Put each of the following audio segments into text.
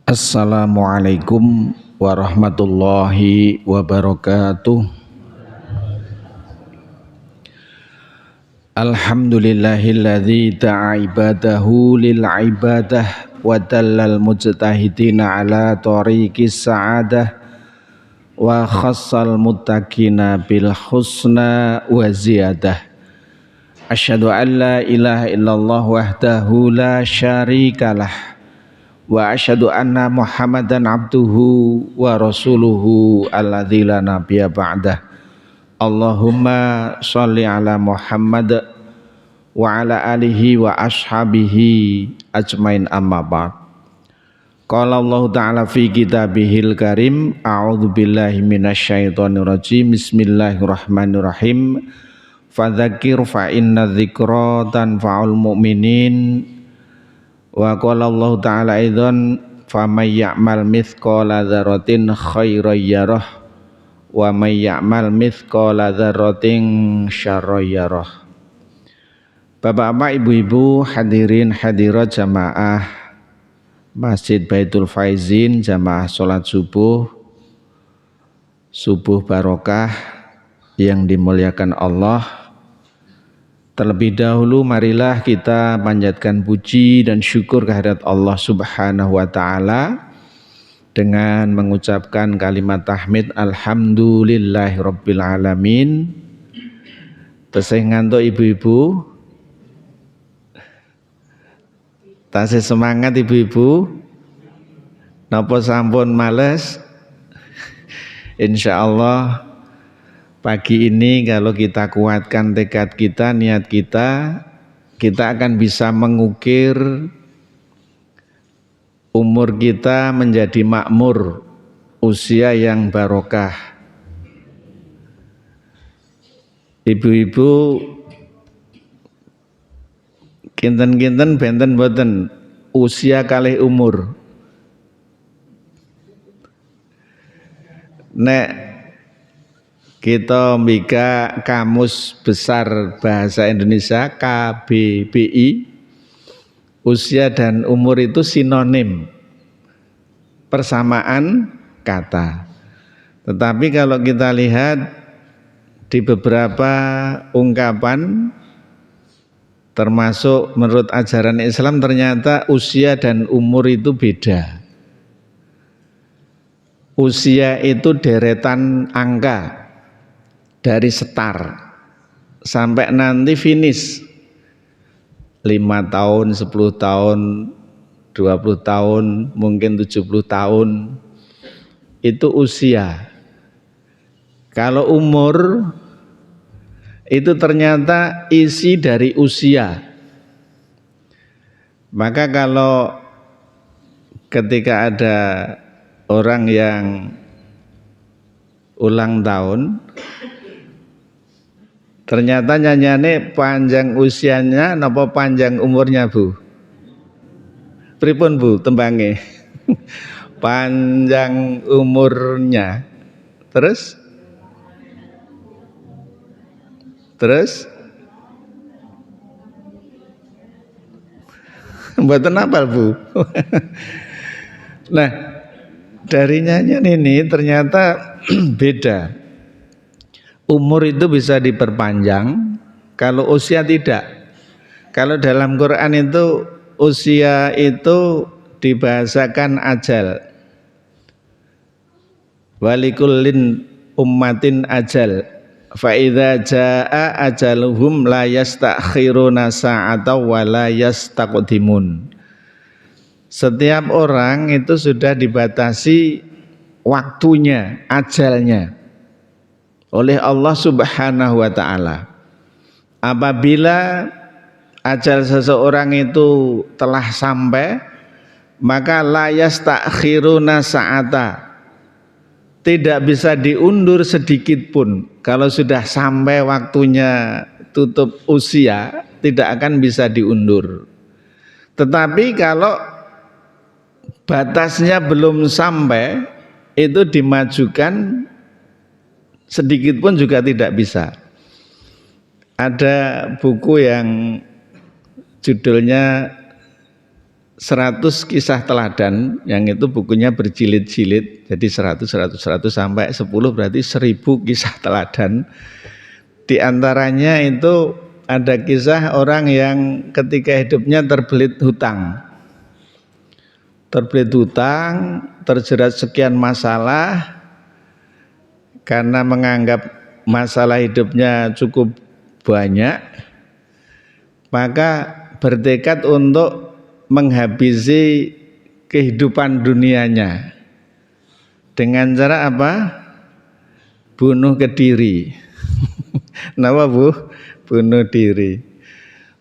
Assalamualaikum warahmatullahi wabarakatuh. Alhamdulillahilladzi ta'ibadahu lil ibadah wa dallal mujtahidina ala tariqis sa'adah wa khassal muttaqina bil husna wa ziyadah. Asyhadu an la ilaha illallah wahdahu la syarikalah wa asyhadu anna Muhammadan abduhu wa rasuluhu alladzi la nabiyya ba'dah. Allahumma sholli ala Muhammad wa ala alihi wa ashabihi ajmain, amma ba'd. Qala Allah ta'ala fi kitabihil karim, a'udzu billahi minasyaitonir rajim. Bismillahirrahmanirrahim. Fadzakir fa inna dzikra tanfa'ul mu'minin. Wa qala Allah ta'ala aidan faman ya'mal mithqala dzarratin khairan yarah wa may ya'mal mithqala dzarratin syarran yarah. Bapak-bapak, ibu-ibu, hadirin hadirat jamaah Masjid Baitul Faizin, jamaah salat subuh barokah yang dimuliakan Allah. Terlebih dahulu marilah kita panjatkan puji dan syukur kehadirat Allah Subhanahu wa taala dengan mengucapkan kalimat tahmid alhamdulillahirabbil alamin. Tesih ngantuk ibu-ibu? Tasih semangat ibu-ibu? Napa sampun males? Insyaallah pagi ini kalau kita kuatkan tekad kita, niat kita akan bisa mengukir umur kita menjadi makmur, usia yang barokah. Ibu-ibu, kinten-kinten benten boten usia kalih umur. Nek kita mbika Kamus Besar Bahasa Indonesia KBBI, usia dan umur itu sinonim, persamaan kata. Tetapi kalau kita lihat di beberapa ungkapan, termasuk menurut ajaran Islam, ternyata usia dan umur itu beda. Usia itu deretan angka dari setar sampai nanti finish 5 tahun, 10 tahun, 20 tahun, mungkin 70 tahun, itu usia. Kalau umur itu ternyata isi dari usia. Maka kalau ketika ada orang yang ulang tahun, ternyata nyanyiane panjang usianya napa panjang umurnya, Bu? Pripun, Bu, tembange? Panjang umurnya. Terus mboten apal, Bu. Nah, dari nyanyian ini ternyata beda. Umur itu bisa diperpanjang, kalau usia tidak. Kalau dalam Quran itu usia itu dibahasakan ajal. Walikullin ummatin ajal. Fa idza jaa ajaluhum la yastakhiruna sa'ata wa la yastaqdimun. Setiap orang itu sudah dibatasi waktunya, ajalnya oleh Allah Subhanahu wa taala. Apabila ajal seseorang itu telah sampai, maka la yastakhiruna sa'ata, tidak bisa diundur sedikit pun. Kalau sudah sampai waktunya tutup usia, tidak akan bisa diundur. Tetapi kalau batasnya belum sampai, itu dimajukan sedikit pun juga tidak bisa. Ada buku yang judulnya 100 kisah teladan, yang itu bukunya berjilid-jilid, jadi 100 sampai 10 berarti 1000 kisah teladan. Di antaranya itu ada kisah orang yang ketika hidupnya terbelit hutang. Terjerat sekian masalah, karena menganggap masalah hidupnya cukup banyak, maka bertekad untuk menghabisi kehidupan dunianya dengan cara apa? Bunuh diri. Kenapa Bu? Bunuh diri.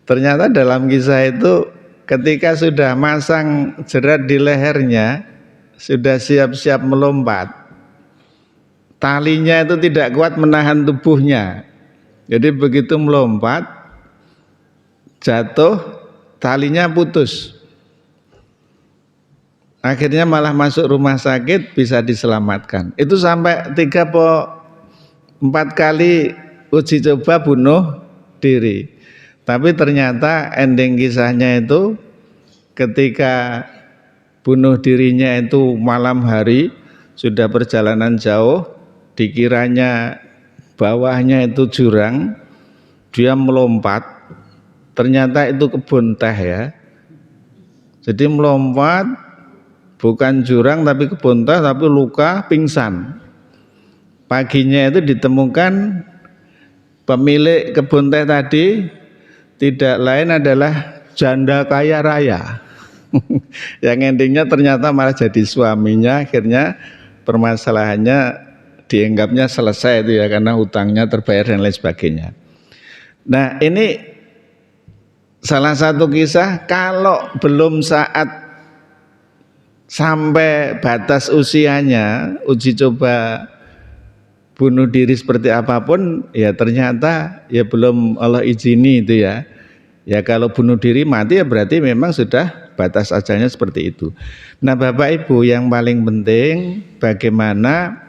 Ternyata dalam kisah itu ketika sudah masang jerat di lehernya, sudah siap-siap melompat, talinya itu tidak kuat menahan tubuhnya. Jadi begitu melompat, jatuh, talinya putus. Akhirnya malah masuk rumah sakit, bisa diselamatkan. Itu sampai 3-4 kali uji coba bunuh diri. Tapi ternyata ending kisahnya itu ketika bunuh dirinya itu malam hari, sudah perjalanan jauh, dikiranya bawahnya itu jurang, dia melompat, ternyata itu kebun teh ya. Jadi melompat, bukan jurang tapi kebun teh, tapi luka, pingsan. Paginya itu ditemukan pemilik kebun teh tadi tidak lain adalah janda kaya raya. Yang endingnya ternyata malah jadi suaminya. Akhirnya permasalahannya dianggapnya selesai itu ya, karena hutangnya terbayar dan lain sebagainya. Nah, ini salah satu kisah. Kalau belum saat sampai batas usianya, uji coba bunuh diri seperti apapun, ya ternyata ya belum Allah izini itu ya. Ya kalau bunuh diri mati ya berarti memang sudah batas ajalnya seperti itu. Nah Bapak Ibu, yang paling penting bagaimana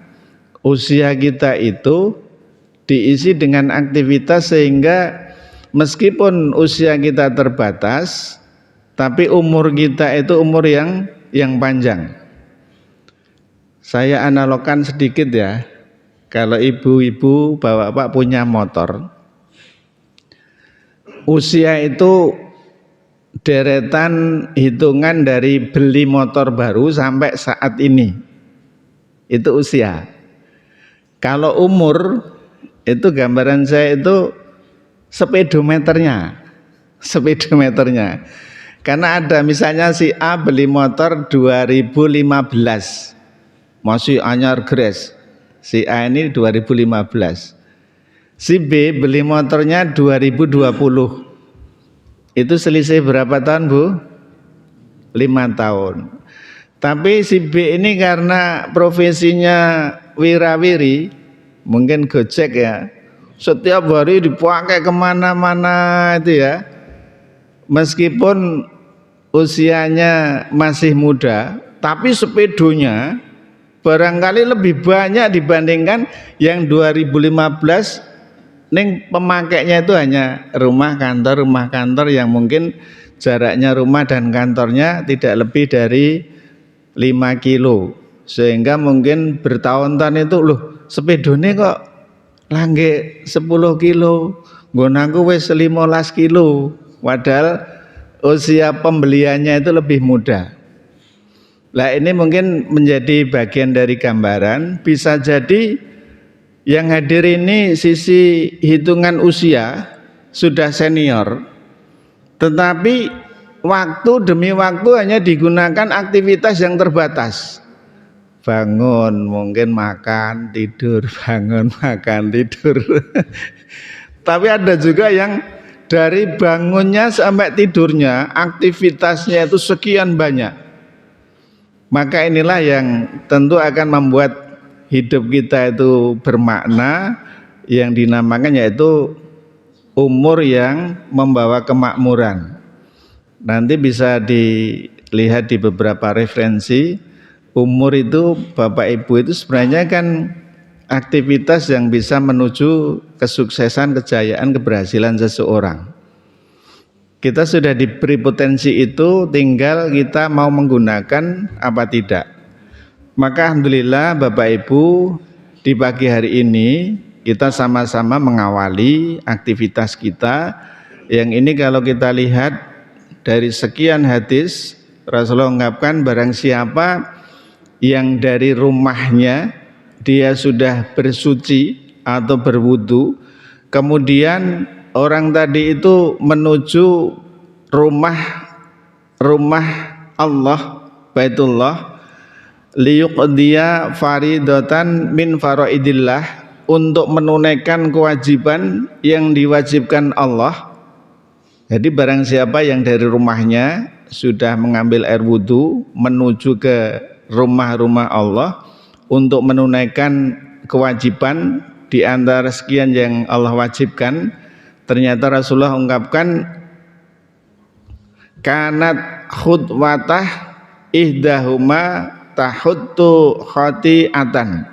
usia kita itu diisi dengan aktivitas sehingga meskipun usia kita terbatas, tapi umur kita itu umur yang panjang. Saya analogkan sedikit ya. Kalau ibu-ibu, bapak-bapak punya motor, usia itu deretan hitungan dari beli motor baru sampai saat ini, itu usia. Kalau umur, itu gambaran saya itu speedometernya. Karena ada misalnya si A beli motor 2015, masih anyar gres. Si A ini 2015. Si B beli motornya 2020. Itu selisih berapa tahun Bu? 5 tahun. Tapi si B ini karena profesinya wirawiri, mungkin Gojek ya, setiap hari dipakai kemana-mana itu ya. Meskipun usianya masih muda, tapi sepedonya barangkali lebih banyak dibandingkan yang 2015. Ning pemakainya itu hanya rumah kantor yang mungkin jaraknya rumah dan kantornya tidak lebih dari 5 kilo, sehingga mungkin bertahun-tahun itu loh sepedone kok langge 10 kilo, nggonanku wis 15 kilo, padahal usia pembeliannya itu lebih muda. Lah ini mungkin menjadi bagian dari gambaran, bisa jadi yang hadir ini sisi hitungan usia sudah senior, tetapi waktu demi waktu hanya digunakan aktivitas yang terbatas. Bangun, mungkin makan, tidur, bangun, makan, tidur. Tapi ada juga yang dari bangunnya sampai tidurnya aktivitasnya itu sekian banyak. Maka inilah yang tentu akan membuat hidup kita itu bermakna, yang dinamakan yaitu umur yang membawa kemakmuran. Nanti bisa dilihat di beberapa referensi, umur itu Bapak Ibu itu sebenarnya kan aktivitas yang bisa menuju kesuksesan, kejayaan, keberhasilan seseorang. Kita sudah diberi potensi itu, tinggal kita mau menggunakan apa tidak. Maka alhamdulillah Bapak Ibu, di pagi hari ini kita sama-sama mengawali aktivitas kita. Yang ini kalau kita lihat dari sekian hadis, Rasulullah mengungkapkan barang siapa yang dari rumahnya dia sudah bersuci atau berwudu, kemudian orang tadi itu menuju rumah Allah, Baitullah, liyuqdiya faridatan min faraidillah, untuk menunaikan kewajiban yang diwajibkan Allah. Jadi barang siapa yang dari rumahnya sudah mengambil air wudu menuju ke rumah Allah untuk menunaikan kewajiban di antara sekian yang Allah wajibkan, ternyata Rasulullah ungkapkan kanat khutwatah ihdahuma tahuttu khati'atan,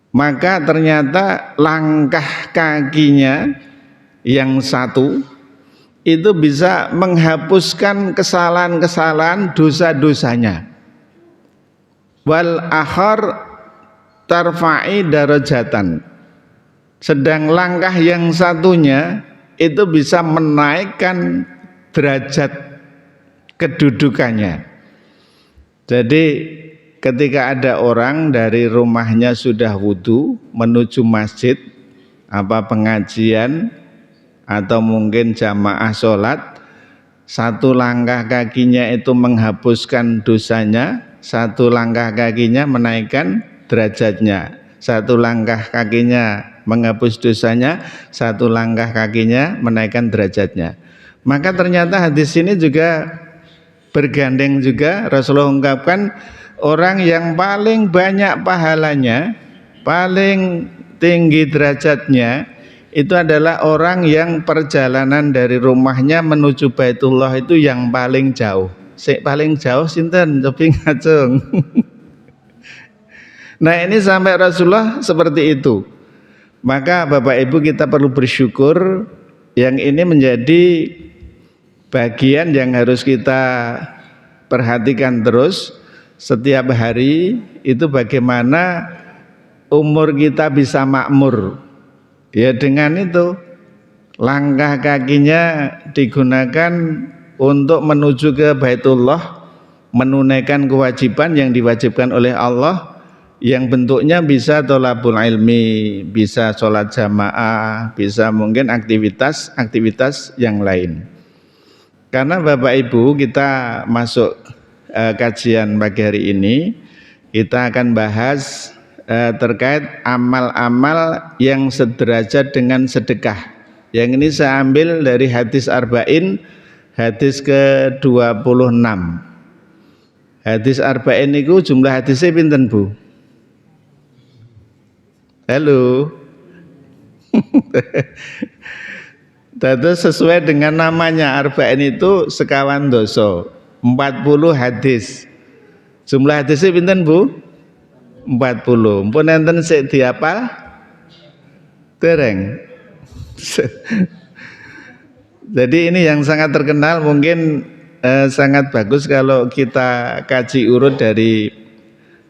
maka ternyata langkah kakinya yang satu itu bisa menghapuskan kesalahan-kesalahan dosa-dosanya. Wal akhar tarfa'i darajatan, sedang langkah yang satunya itu bisa menaikkan derajat kedudukannya. Jadi ketika ada orang dari rumahnya sudah wudu menuju masjid, apa pengajian atau mungkin jamaah sholat, satu langkah kakinya itu menghapuskan dosanya, satu langkah kakinya menaikkan derajatnya, satu langkah kakinya menghapus dosanya, satu langkah kakinya menaikkan derajatnya. Maka ternyata hadis ini juga bergandeng juga, Rasulullah ungkapkan orang yang paling banyak pahalanya, paling tinggi derajatnya itu adalah orang yang perjalanan dari rumahnya menuju Baitullah itu yang paling jauh. Paling jauh sinten cobi ngacung. Nah ini sampai Rasulullah seperti itu. Maka Bapak Ibu kita perlu bersyukur, yang ini menjadi bagian yang harus kita perhatikan terus setiap hari, itu bagaimana umur kita bisa makmur. Ya dengan itu langkah kakinya digunakan untuk menuju ke Baitullah, menunaikan kewajiban yang diwajibkan oleh Allah, yang bentuknya bisa tholabul ilmi, bisa sholat jamaah, bisa mungkin aktivitas yang lain. Karena Bapak Ibu kita masuk kajian pagi hari ini, kita akan bahas terkait amal-amal yang sederajat dengan sedekah. Yang ini saya ambil dari hadis Arba'in, hadis ke-26. Hadis Arba'in itu jumlah hadisnya pinten Bu? Halo. Terus sesuai dengan namanya, Arba'in itu sekawan doso, 40 hadis. Jumlah hadisnya pinten Bu? 40. Mpun enten sik diapal? Dereng. Jadi ini yang sangat terkenal, mungkin sangat bagus kalau kita kaji urut dari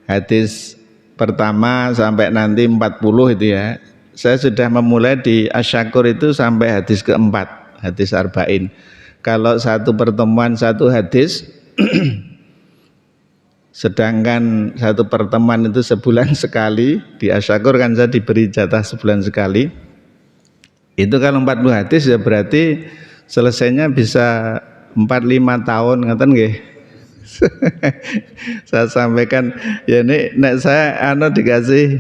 hadis pertama sampai nanti 40 itu ya. Saya sudah memulai di Asyakur itu sampai hadis keempat, hadis Arba'in. Kalau satu pertemuan satu hadis sedangkan satu pertemuan itu sebulan sekali, di Asyakur kan saya diberi jatah sebulan sekali. Itu kalau 40 hadis ya berarti selesainya bisa 4-5 tahun, ngaten nggih. Saya sampaikan ya ini nek saya dikasih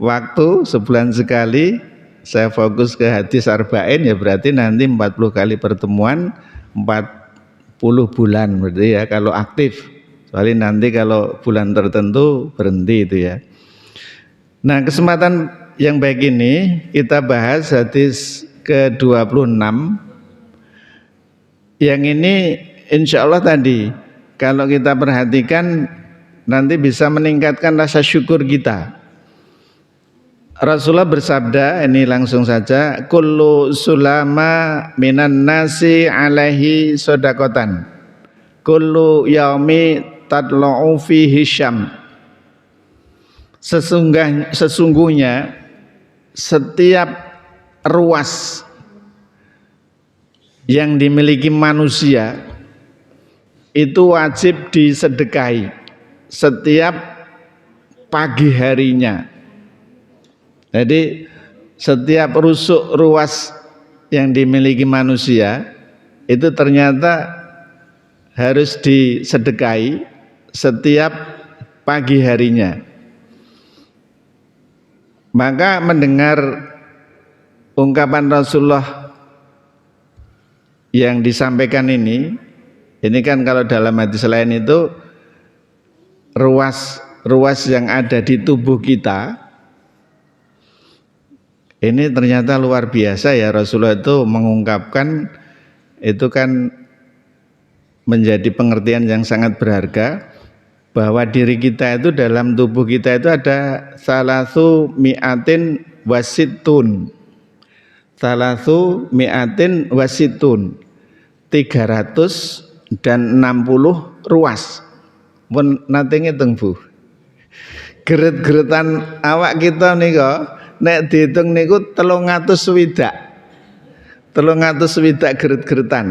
waktu sebulan sekali, saya fokus ke hadis Arba'in ya berarti nanti 40 kali pertemuan 40 bulan berarti ya kalau aktif. Soalnya nanti kalau bulan tertentu berhenti itu ya. Nah kesempatan yang baik ini kita bahas hadis ke-26. Yang ini insya Allah tadi kalau kita perhatikan nanti bisa meningkatkan rasa syukur kita. Rasulullah bersabda, ini langsung saja, kullu sulama minan nasi alaihi sodakotan, kullu yaumi tadla'u fihi syam. Sesungguhnya setiap ruas yang dimiliki manusia itu wajib disedekahi setiap pagi harinya. Jadi setiap rusuk ruas yang dimiliki manusia itu ternyata harus disedekahi setiap pagi harinya. Maka mendengar ungkapan Rasulullah yang disampaikan ini kan kalau dalam hadis lain itu ruas yang ada di tubuh kita ini ternyata luar biasa ya. Rasulullah itu mengungkapkan itu kan menjadi pengertian yang sangat berharga bahwa diri kita itu dalam tubuh kita itu ada salasu mi'atin wasitun 360 ruas. Pun nate ngitung Bu, geret-geretan awak kita nika nek dihitung niku 360 geret-geretan.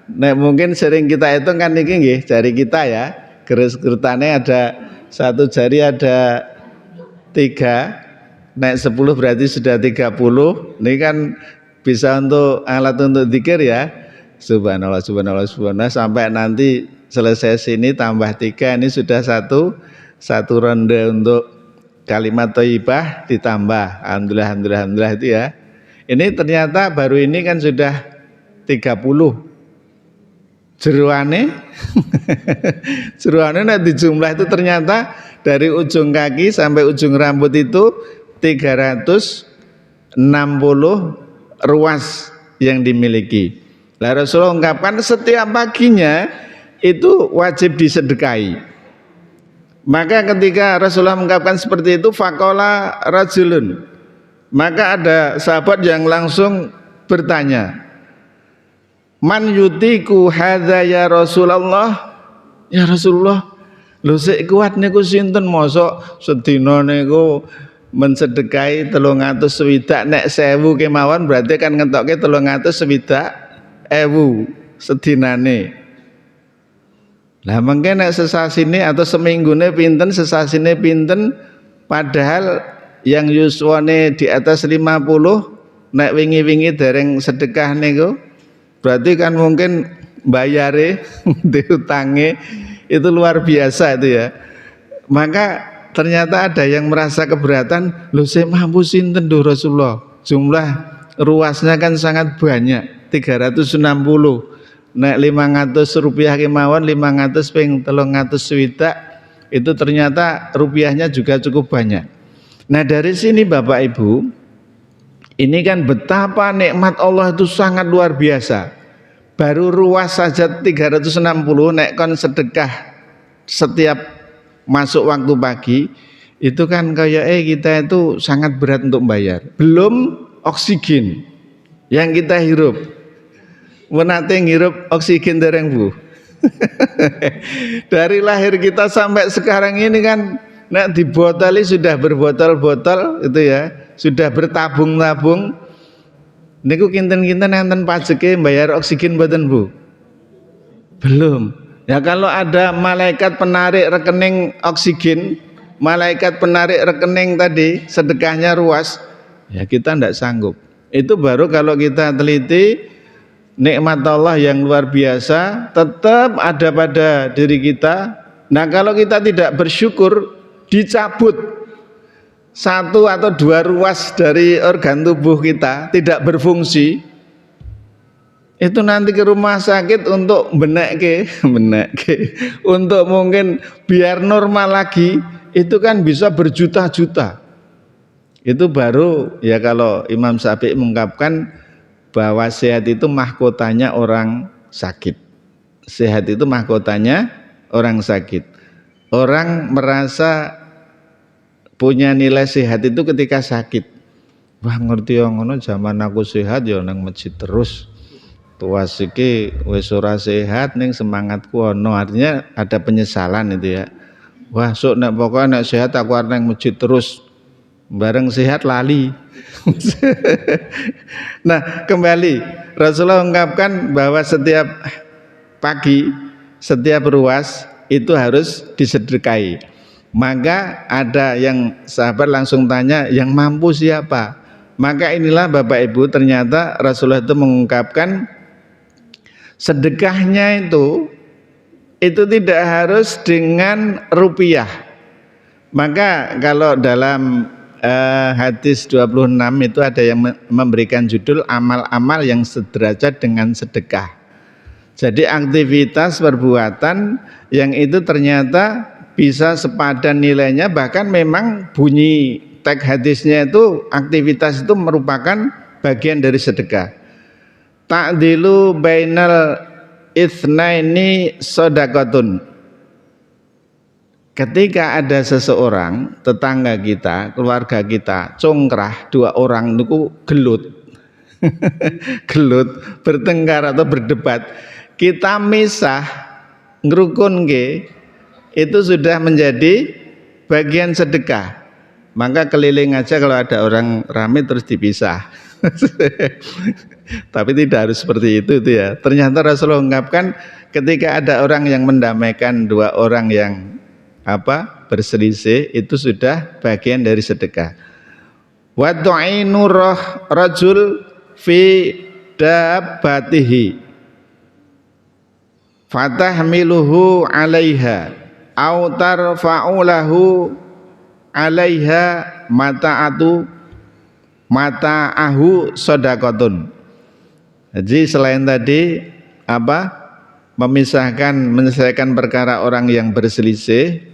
Nek mungkin sering kita hitung kan niki nggih jari kita ya, geret-geretannya ada satu jari ada 3, nek 10 berarti sudah 30. Ini kan bisa untuk alat untuk dzikir ya. Subhanallah subhanallah subhanallah sampai nanti selesai sini tambah 3, ini sudah satu ronde untuk kalimat thayyibah ditambah alhamdulillah alhamdulillah alhamdulillah itu ya. Ini ternyata baru ini kan sudah 30. Jeruane nek dijumlah itu ternyata dari ujung kaki sampai ujung rambut itu 360 ruas yang dimiliki. Lah Rasulullah ungkapkan setiap paginya itu wajib disedekahi. Maka ketika Rasulullah mengungkapkan seperti itu, faqala rajulun, maka ada sahabat yang langsung bertanya, man yutiku hadza ya Rasulullah. Ya Rasulullah, lho sik kuat niku sinten mosok sedina niku mensedekahi 360, nek 1000 kemawon berarti kan ngetokke 360.000 sedinane. Lah mengke nek sesasine atau seminggune pinten, sesasine pinten, padahal yang yuswane di atas 50 nek wingi-wingi dereng sedekah niku berarti kan mungkin bayare diutange itu luar biasa itu ya. Maka ternyata ada yang merasa keberatan, lho saya mampu sinten duh Rasulullah, jumlah ruasnya kan sangat banyak 360, nek 500 rupiah kemawon 500 ping 360 itu ternyata rupiahnya juga cukup banyak. Nah dari sini Bapak Ibu, ini kan betapa nikmat Allah itu sangat luar biasa. Baru ruas saja 360, nek kon sedekah setiap masuk waktu pagi itu kan kayak kita itu sangat berat untuk bayar. Belum oksigen yang kita hirup. Menate ngirup oksigen dereng Bu. Dari lahir kita sampai sekarang ini kan nek dibotoli sudah berbotol-botol itu ya, sudah bertabung-tabung. Niku kinten-kinten enten pajeke bayar oksigen mboten Bu? Belum. Ya kalau ada malaikat penarik rekening oksigen, malaikat penarik rekening tadi sedekahnya ruas, ya kita tidak sanggup. Itu baru kalau kita teliti nikmat Allah yang luar biasa tetap ada pada diri kita. Nah kalau kita tidak bersyukur, dicabut 1 atau 2 ruas dari organ tubuh kita tidak berfungsi, itu nanti ke rumah sakit untuk benekke untuk mungkin biar normal lagi itu kan bisa berjuta-juta. Itu baru ya kalau Imam Syafi'i mengungkapkan bahwa sehat itu mahkotanya orang sakit. Sehat itu mahkotanya orang sakit. Orang merasa punya nilai sehat itu ketika sakit. Wah ngerti ya ngono, zaman aku sehat ya nang masjid terus. Tuas iki wis ora sehat ning semangatku ono, artinya ada penyesalan itu ya. Wah sok nek pokoknya nek sehat aku arep nang masjid terus, bareng sehat lali. Nah kembali Rasulullah mengungkapkan bahwa setiap pagi, setiap ruas itu harus disedekahi. Maka ada yang sahabat langsung tanya, yang mampu siapa? Maka inilah Bapak Ibu, ternyata Rasulullah itu mengungkapkan sedekahnya itu tidak harus dengan rupiah. Maka kalau dalam hadis 26 itu ada yang memberikan judul amal-amal yang sederajat dengan sedekah. Jadi aktivitas perbuatan yang itu ternyata bisa sepadan nilainya, bahkan memang bunyi tag hadisnya itu aktivitas itu merupakan bagian dari sedekah. Ta'dilu bainal itsnaini shadaqatun. Ketika ada seseorang, tetangga kita, keluarga kita, congkrah dua orang niku gelut. Gelut, bertengkar atau berdebat. Kita misah ngrukunke itu sudah menjadi bagian sedekah. Maka keliling aja kalau ada orang ramai terus dipisah. Tapi tidak harus seperti itu ya. Ternyata Rasulullah mengungkapkan ketika ada orang yang mendamaikan dua orang yang berselisih, itu sudah bagian dari sedekah. Wa tu'inu rajul fi dabbatihi fatahmiluhu 'alaiha au tarfa'u lahu 'alaiha mata'ahu shadaqatun. Jadi selain tadi menyelesaikan perkara orang yang berselisih,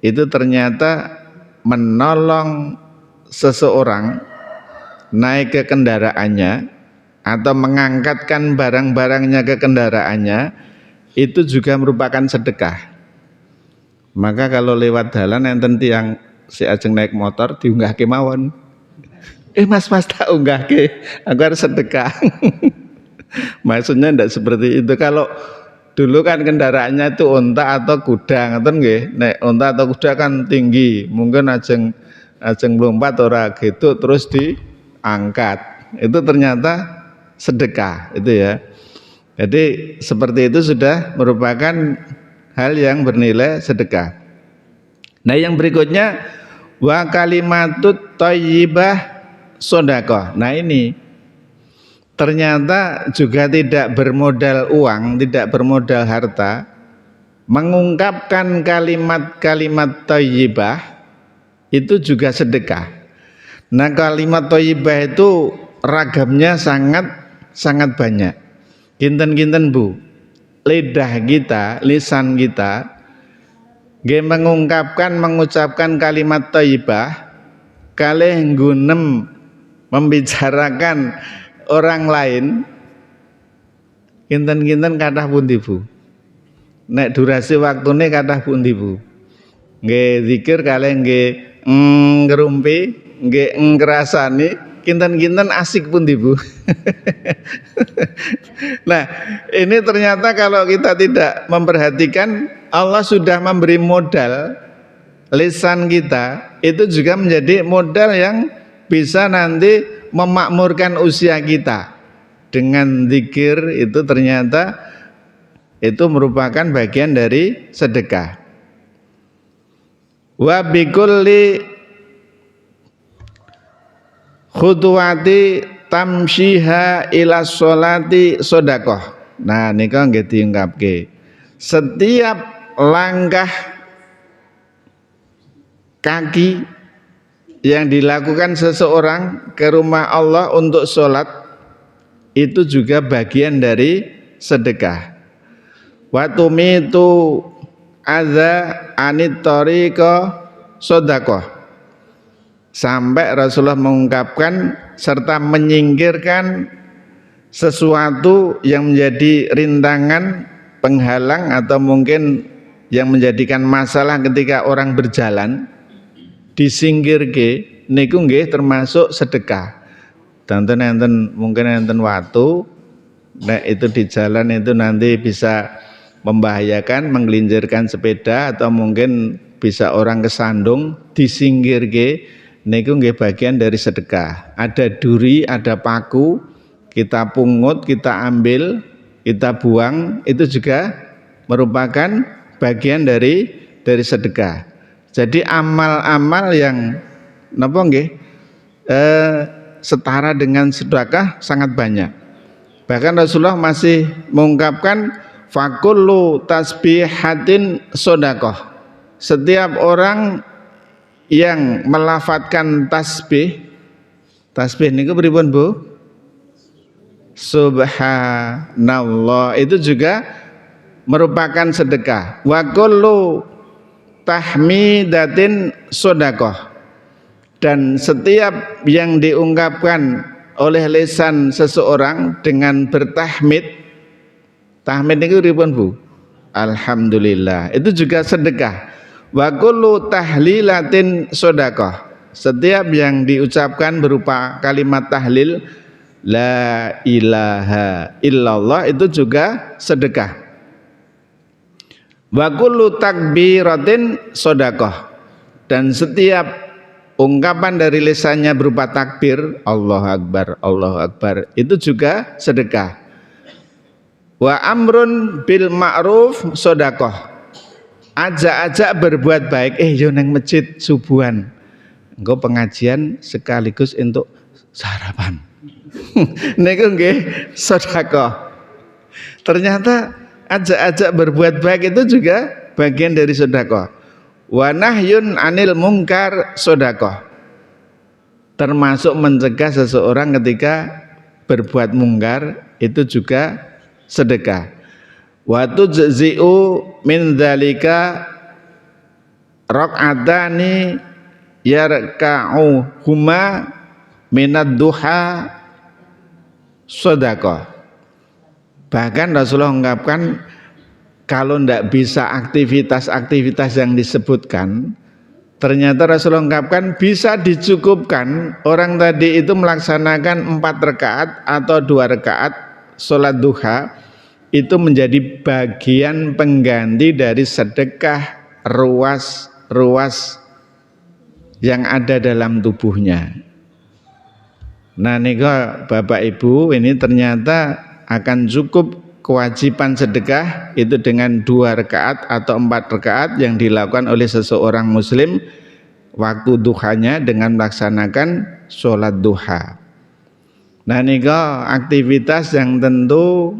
itu ternyata menolong seseorang naik ke kendaraannya atau mengangkatkan barang-barangnya ke kendaraannya, itu juga merupakan sedekah. Maka kalau lewat dalan enten tiyang si ajeng naik motor diunggahke mawon. Mas tak unggahke, aku harus sedekah. Maksudnya tidak seperti itu. Kalau dulu kan kendaraannya itu unta atau kuda, ngoten nggih. Nek unta atau kuda kan tinggi, mungkin ajeng mlumpat ora gitu terus diangkat. Itu ternyata sedekah itu ya. Jadi seperti itu sudah merupakan hal yang bernilai sedekah. Nah yang berikutnya wa kalimatut thayyibah shadaqah. Nah ini ternyata juga tidak bermodal uang, tidak bermodal harta, mengungkapkan kalimat-kalimat thayyibah itu juga sedekah. Nah kalimat thayyibah itu ragamnya sangat banyak. Kinten-kinten Bu, lidah kita, lisan kita mengucapkan kalimat thayyibah kalih nggunem membicarakan orang lain, kinten-kinten kathah pundi Bu? Nek durasi waktune kathah pundi Bu? Nggih zikir kalih nggih ngrumpi, nggih ngrasani, kinten-kinten asik pundi Bu? Nah, ini ternyata kalau kita tidak memperhatikan, Allah sudah memberi modal lisan kita, itu juga menjadi modal yang bisa nanti memakmurkan usia kita. Dengan zikir itu ternyata itu merupakan bagian dari sedekah. Wa bikulli khutuwati tamshiha ila sholati shadaqah. Nah nika nggih diungkapke. Setiap langkah kaki yang dilakukan seseorang ke rumah Allah untuk sholat itu juga bagian dari sedekah. Wa tumitu adza anit tariqa shadaqah. Sampai Rasulullah mengungkapkan serta menyingkirkan sesuatu yang menjadi rintangan, penghalang atau mungkin yang menjadikan masalah ketika orang berjalan, disingkirke niku nggih termasuk sedekah. Tentu mungkin enten watu, nah itu di jalan itu nanti bisa membahayakan, menggelincirkan sepeda atau mungkin bisa orang kesandung, disinggirke, niku nggih bagian dari sedekah. Ada duri, ada paku, kita pungut, kita ambil, kita buang, itu juga merupakan bagian dari sedekah. Jadi amal-amal yang napa nggih setara dengan sedekah sangat banyak. Bahkan Rasulullah masih mengungkapkan fakullu tasbihatin sodakoh. Setiap orang yang melafadzkan tasbih niku pripun Bu? Subhanallah, itu juga merupakan sedekah. Wa kullu tahmidatin sodakoh. Dan setiap yang diungkapkan oleh lisan seseorang dengan bertahmid, tahmid itu pripun Bu? Alhamdulillah, itu juga sedekah. Wa kullu tahlilatin sedekah. Setiap yang diucapkan berupa kalimat tahlil la ilaha illallah itu juga sedekah. Wa kullu takbiratin sedekah. Dan setiap ungkapan dari lisannya berupa takbir Allahu Akbar itu juga sedekah. Wa amrun bil ma'ruf sedekah. Ajak-ajak berbuat baik, yo nang masjid subuhan. Engko pengajian sekaligus untuk sarapan. Niku nggih sedekah. Ternyata ajak-ajak berbuat baik itu juga bagian dari sedekah. Wa nahyun anil mungkar sedekah. Termasuk mencegah seseorang ketika berbuat mungkar itu juga sedekah. Wa tujzi'u min dzalika raq'atani yarka'u huma minad duha sedekah. Bahkan Rasulullah mengungkapkan kalau tidak bisa aktivitas-aktivitas yang disebutkan, ternyata Rasulullah mengungkapkan bisa dicukupkan orang tadi itu melaksanakan 4 rakaat atau 2 rakaat sholat duha, itu menjadi bagian pengganti dari sedekah ruas yang ada dalam tubuhnya. Nah nika Bapak Ibu, ini ternyata akan cukup kewajiban sedekah itu dengan 2 rakaat atau 4 rakaat yang dilakukan oleh seseorang muslim waktu duhanya dengan melaksanakan sholat duha. Nah nika aktivitas yang tentu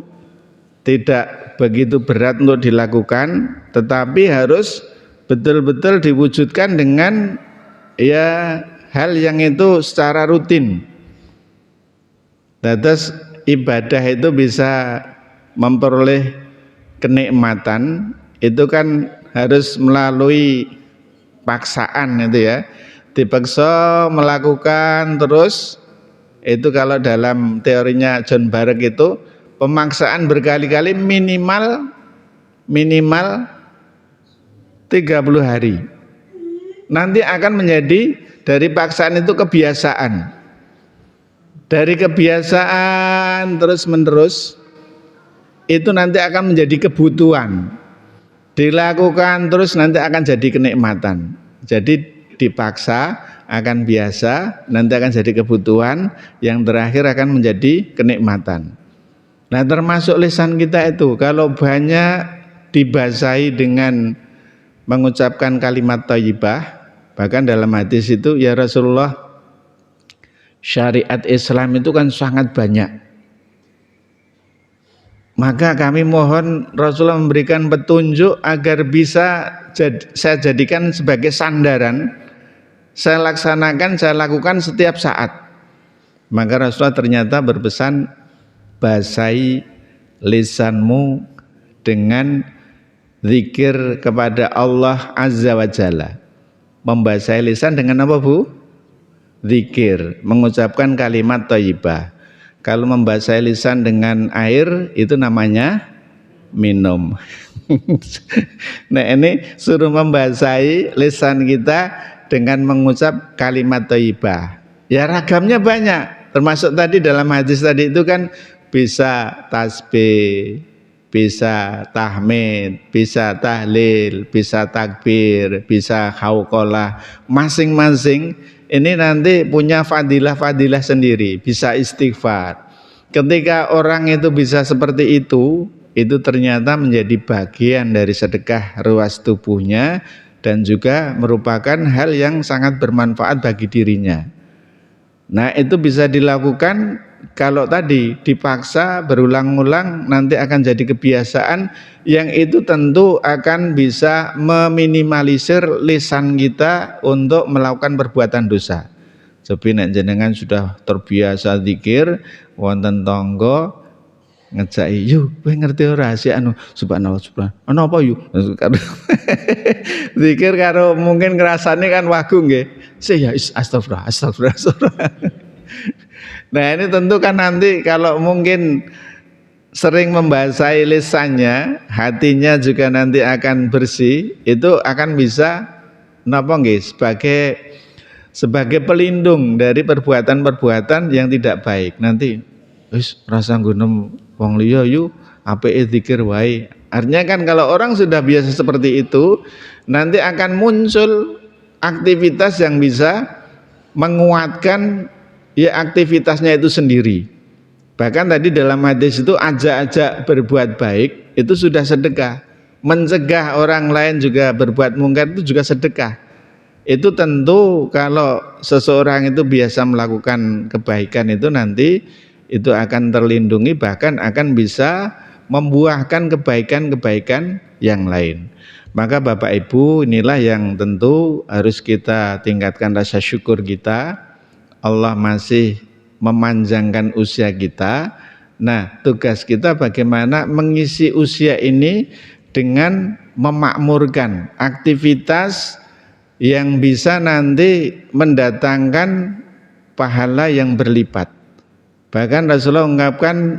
tidak begitu berat untuk dilakukan, tetapi harus betul-betul diwujudkan dengan ya hal yang itu secara rutin. Terus ibadah itu bisa memperoleh kenikmatan itu kan harus melalui paksaan itu ya, dipaksa melakukan terus. Itu kalau dalam teorinya John Barek itu pemaksaan berkali-kali minimal 30 hari. Nanti akan menjadi dari paksaan itu kebiasaan. Dari kebiasaan terus menerus itu nanti akan menjadi kebutuhan, dilakukan terus nanti akan jadi kenikmatan. Jadi dipaksa akan biasa, nanti akan jadi kebutuhan, yang terakhir akan menjadi kenikmatan. Nah termasuk lisan kita itu kalau banyak dibasahi dengan mengucapkan kalimat thayyibah, bahkan dalam hadis itu ya Rasulullah, syariat Islam itu kan sangat banyak. Maka kami mohon Rasulullah memberikan petunjuk agar bisa saya jadikan sebagai sandaran, saya laksanakan, saya lakukan setiap saat. Maka Rasulullah ternyata berpesan, basahi lisanmu dengan zikir kepada Allah Azza wa Jalla. Membasahi lisan dengan apa Bu? Zikir, mengucapkan kalimat thayyibah. Kalau membasahi lisan dengan air itu namanya minum. Nah ini suruh membasahi lisan kita dengan mengucap kalimat thayyibah. Ya ragamnya banyak, Termasuk tadi dalam hadis tadi itu kan bisa tasbih, bisa tahmid, bisa tahlil, bisa takbir, bisa hauqalah. Masing-masing ini nanti punya fadilah-fadilah sendiri, bisa istighfar. Ketika orang itu bisa seperti itu ternyata menjadi bagian dari sedekah ruas tubuhnya dan juga merupakan hal yang sangat bermanfaat bagi dirinya. Nah, itu bisa dilakukan kalau tadi dipaksa berulang-ulang nanti akan jadi kebiasaan yang itu tentu akan bisa meminimalisir lisan kita untuk melakukan perbuatan dosa. Tapi nek jenengan sudah terbiasa zikir wonten tangga ngejaki, "Yuk, kowe ngerti ora sih anu subhanallah subhanallah." Ana apa yuk? Zikir karo mungkin ngrasane kan wagu nggih. Ya astagfirullah, astagfirullah, astagfirullah. Nah, ini tentu kan nanti kalau mungkin sering membasahi lisannya, hatinya juga nanti akan bersih, itu akan bisa napa nggih sebagai pelindung dari perbuatan-perbuatan yang tidak baik. Nanti wis rasa nggunem wong liya yu apike zikir wae. Artinya kan kalau orang sudah biasa seperti itu, nanti akan muncul aktivitas yang bisa menguatkan ya aktivitasnya itu sendiri. Bahkan tadi dalam hadis itu ajak-ajak berbuat baik itu sudah sedekah. Mencegah orang lain juga berbuat mungkar itu juga sedekah. Itu tentu kalau seseorang itu biasa melakukan kebaikan itu nanti itu akan terlindungi, bahkan akan bisa membuahkan kebaikan-kebaikan yang lain. Maka Bapak Ibu, inilah yang tentu harus kita tingkatkan rasa syukur kita. Allah masih memanjangkan usia kita. Nah, tugas kita bagaimana mengisi usia ini dengan memakmurkan aktivitas yang bisa nanti mendatangkan pahala yang berlipat. Bahkan Rasulullah mengungkapkan,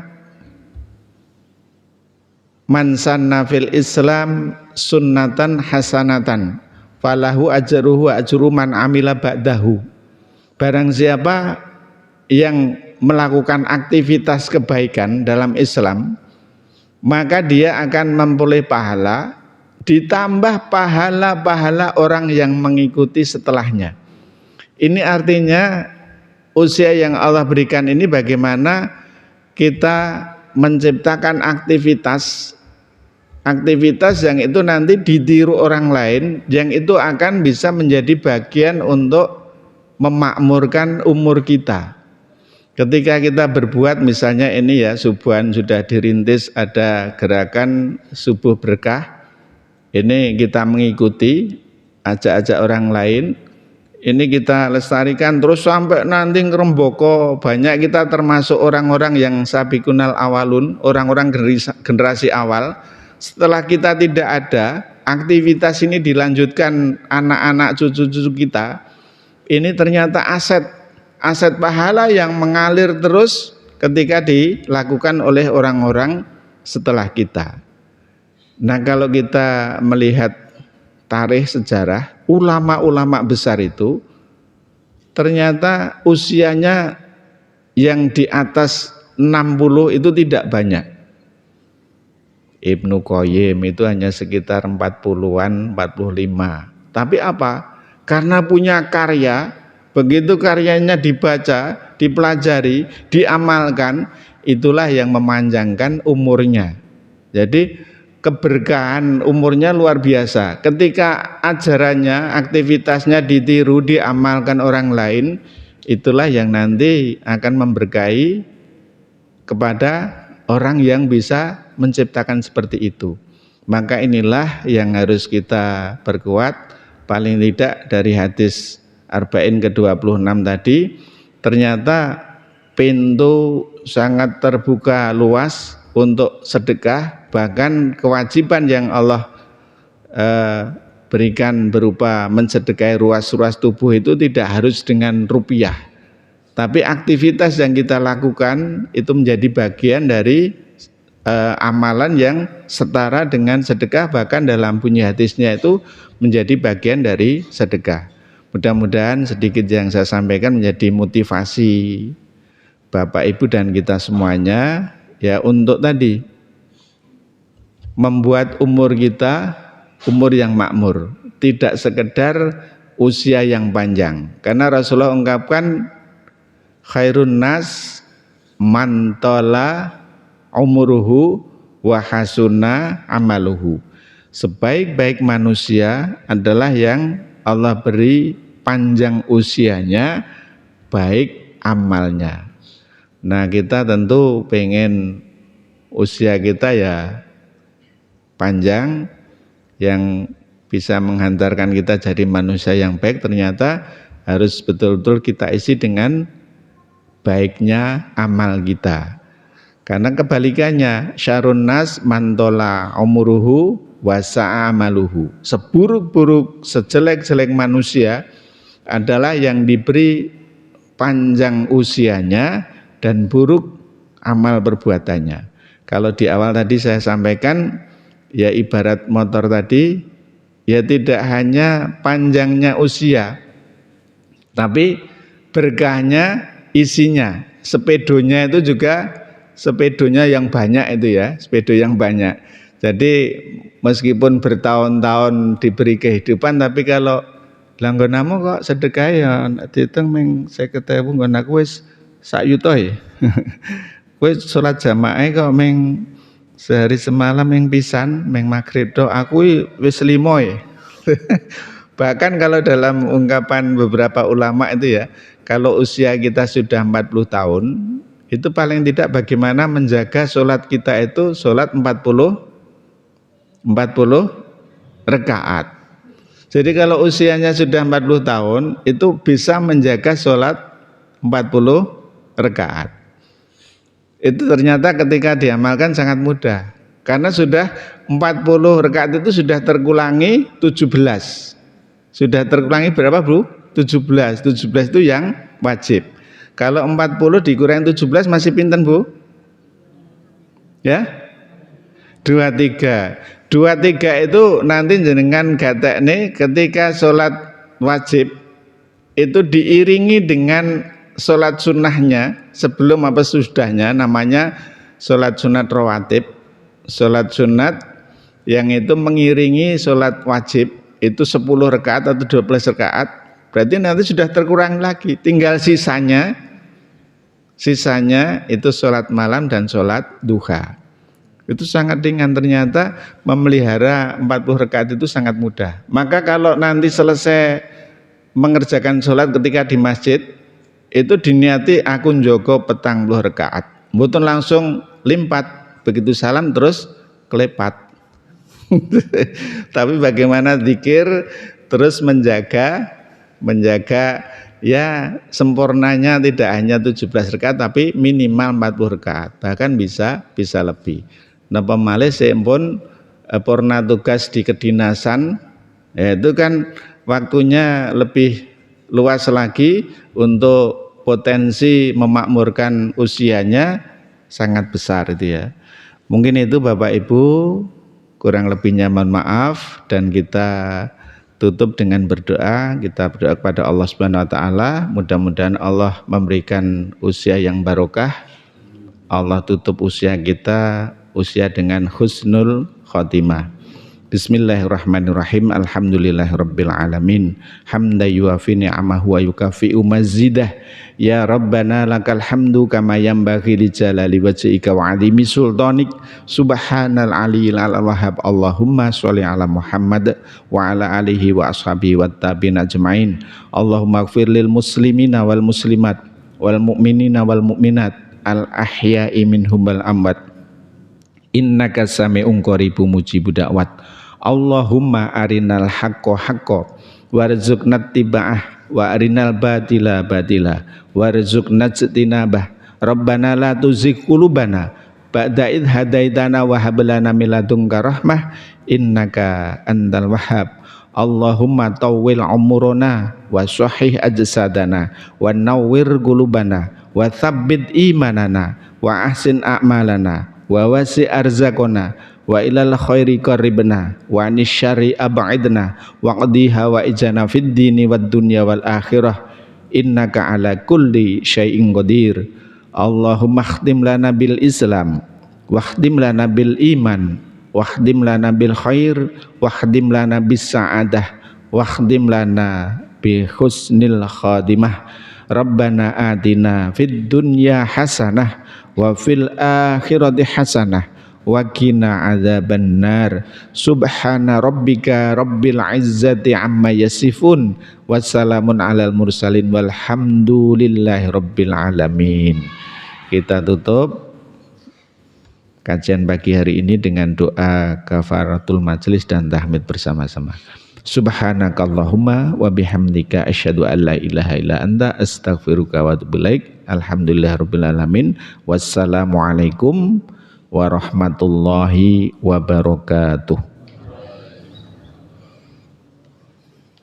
man sanna fil Islam sunnatan hasanatan falahu ajruhu wa ajru man amila ba'dahu. Barang siapa yang melakukan aktivitas kebaikan dalam Islam, maka dia akan memperoleh pahala ditambah pahala-pahala orang yang mengikuti setelahnya. Ini artinya usia yang Allah berikan ini bagaimana kita menciptakan aktivitas yang itu nanti ditiru orang lain, yang itu akan bisa menjadi bagian untuk memakmurkan umur kita. Ketika kita berbuat misalnya ini ya, subuhan sudah dirintis ada gerakan subuh berkah, ini kita mengikuti, ajak-ajak orang lain, ini kita lestarikan terus sampai nanti ngeremboko. Banyak kita termasuk orang-orang yang sabiqunal awalun, orang-orang generasi awal. Setelah kita tidak ada, aktivitas ini dilanjutkan anak-anak cucu-cucu kita. Ini ternyata aset pahala yang mengalir terus ketika dilakukan oleh orang-orang setelah kita. Nah, kalau kita melihat tarikh sejarah, ulama-ulama besar itu ternyata usianya yang di atas 60 itu tidak banyak. Ibnu Qayyim itu hanya sekitar 40-an, 45. Tapi apa? Karena punya karya, begitu karyanya dibaca, dipelajari, diamalkan, itulah yang memanjangkan umurnya. Jadi keberkahan umurnya luar biasa. Ketika ajarannya, aktivitasnya ditiru, diamalkan orang lain, itulah yang nanti akan memberkahi kepada orang yang bisa menciptakan seperti itu. Maka inilah yang harus kita perkuat, paling tidak dari hadis Arba'in ke-26 tadi, ternyata pintu sangat terbuka luas untuk sedekah, bahkan kewajiban yang Allah berikan berupa mensedekahi ruas-ruas tubuh itu tidak harus dengan rupiah, tapi aktivitas yang kita lakukan itu menjadi bagian dari amalan yang setara dengan sedekah, bahkan dalam bunyi hadisnya itu menjadi bagian dari sedekah. Mudah-mudahan sedikit yang saya sampaikan menjadi motivasi Bapak Ibu dan kita semuanya ya untuk tadi membuat umur kita umur yang makmur, tidak sekedar usia yang panjang. Karena Rasulullah ungkapkan khairun nas man tola umuruhu wa hasuna amaluhu. Sebaik-baik manusia adalah yang Allah beri panjang usianya, baik amalnya. Nah, kita tentu pengen usia kita ya panjang, yang bisa menghantarkan kita jadi manusia yang baik. Ternyata harus betul-betul kita isi dengan baiknya amal kita. Karena kebalikannya, syarrun nas mantola umuruhu wasa'a amaluhu. Seburuk-buruk, sejelek-jelek manusia adalah yang diberi panjang usianya dan buruk amal perbuatannya. Kalau di awal tadi saya sampaikan, ya ibarat motor tadi, ya tidak hanya panjangnya usia, tapi berkahnya isinya. Sepedonya itu juga sepedonya yang banyak itu ya, sepedo yang banyak. Jadi meskipun bertahun-tahun diberi kehidupan, tapi kalau langgonamu kok sedekah ya dihitung ming 50.000 nggon aku wis sak yuta ya. Kowe salat jamaah kok ming sehari semalam yang pisan ming maghrib tok aku wis 5 ya. Bahkan kalau dalam ungkapan beberapa ulama itu ya, kalau usia kita sudah 40 tahun, itu paling tidak bagaimana menjaga sholat kita itu sholat 40 rakaat. Jadi kalau usianya sudah 40 tahun, itu bisa menjaga sholat 40 rakaat. Itu ternyata ketika diamalkan sangat mudah. Karena sudah 40 rakaat itu sudah terkulangi 17. Sudah terkulangi berapa, Bro? 17. 17 itu yang wajib. Kalau 40 dikurangi 17 masih pinten, Bu? Ya? 23. 23 itu nanti jenengan gatekne ketika sholat wajib itu diiringi dengan sholat sunnahnya sebelum apa sesudahnya, namanya sholat sunat rawatib. Sholat sunat yang itu mengiringi sholat wajib itu 10 rakaat atau 12 rakaat, berarti nanti sudah terkurang lagi, tinggal sisanya itu sholat malam dan sholat duha. Itu sangat ringan, ternyata memelihara 40 rakaat itu sangat mudah. Maka kalau nanti selesai mengerjakan sholat ketika di masjid, itu diniati aku njogo 40 rakaat, mboten langsung limpat, begitu salam terus kelepat. Tapi bagaimana zikir terus menjaga ya sempurnanya tidak hanya 17 rakaat tapi minimal 40 rakaat, bahkan bisa lebih. Napa malih sempun purna tugas di kedinasan, ya itu kan waktunya lebih luas lagi untuk potensi memakmurkan usianya sangat besar itu ya. Mungkin itu Bapak Ibu, kurang lebihnya mohon maaf, dan kita tutup dengan berdoa. Kita berdoa kepada Allah Subhanahu wa taala, mudah-mudahan Allah memberikan usia yang barokah. Allah tutup usia kita dengan husnul khotimah. Bismillahirrahmanirrahim. Alhamdulillahirabbil alamin. Hamdan yuafi ni'amahu wa yukafi'u mazidah. Ya Rabbana lakal hamdu kama yanbaghi li jalali wajhika wa 'azimi sultanik. Subhanal aliyil wahhab. Allahumma sholli ala Muhammad wa ala alihi wa ashabihi wat tabi'in ajmain. Allahumma ighfir lil muslimina wal muslimat wal mu'minina wal mu'minat al ahya'i minhum wal amwat. Innaka sami'un qaribun mujibud da'wat. Allahumma arinal haqqo haqqo warzuqna tiba'ah wa arinal batila batila warzuqna ijtinabah. Rabbana la tuzigh qulubana ba'da idh hadaitana wa hab lana min ladunka rahmah innaka antal wahhab. Allahumma tawwil umurana wa sahih ajsadana wa nawwir qulubana wa tsabbit imanana wa ahsin a'malana wa wasi' arzaqana wa ilal khairi qaribna wa anis syarri ab'idna wa qdiha wa ijana fid dini wad dunya wal akhirah innaka ala kulli syai'in qadir. Allahumma khtim lana bil Islam wakhtim lana bil iman wakhtim lana bil khair wakhtim lana bis sa'adah wakhtim lana bi husnil khatimah. Rabbana atina fid dunya hasanah wa fil akhirati hasanah wa qina adzabannar. Subhana rabbika rabbil izzati amma yasifun wassalamun alal mursalin walhamdulillahi rabbil alamin. Kita tutup kajian pagi hari ini dengan doa kafaratul majelis dan tahmid bersama-sama. Subhanakallahumma wa bihamdika asyhadu an la ilaha illa anta astaghfiruka wa atubu ilaik. Alhamdulillahirabbil alamin. Wassalamualaikum warahmatullahi wabarakatuh.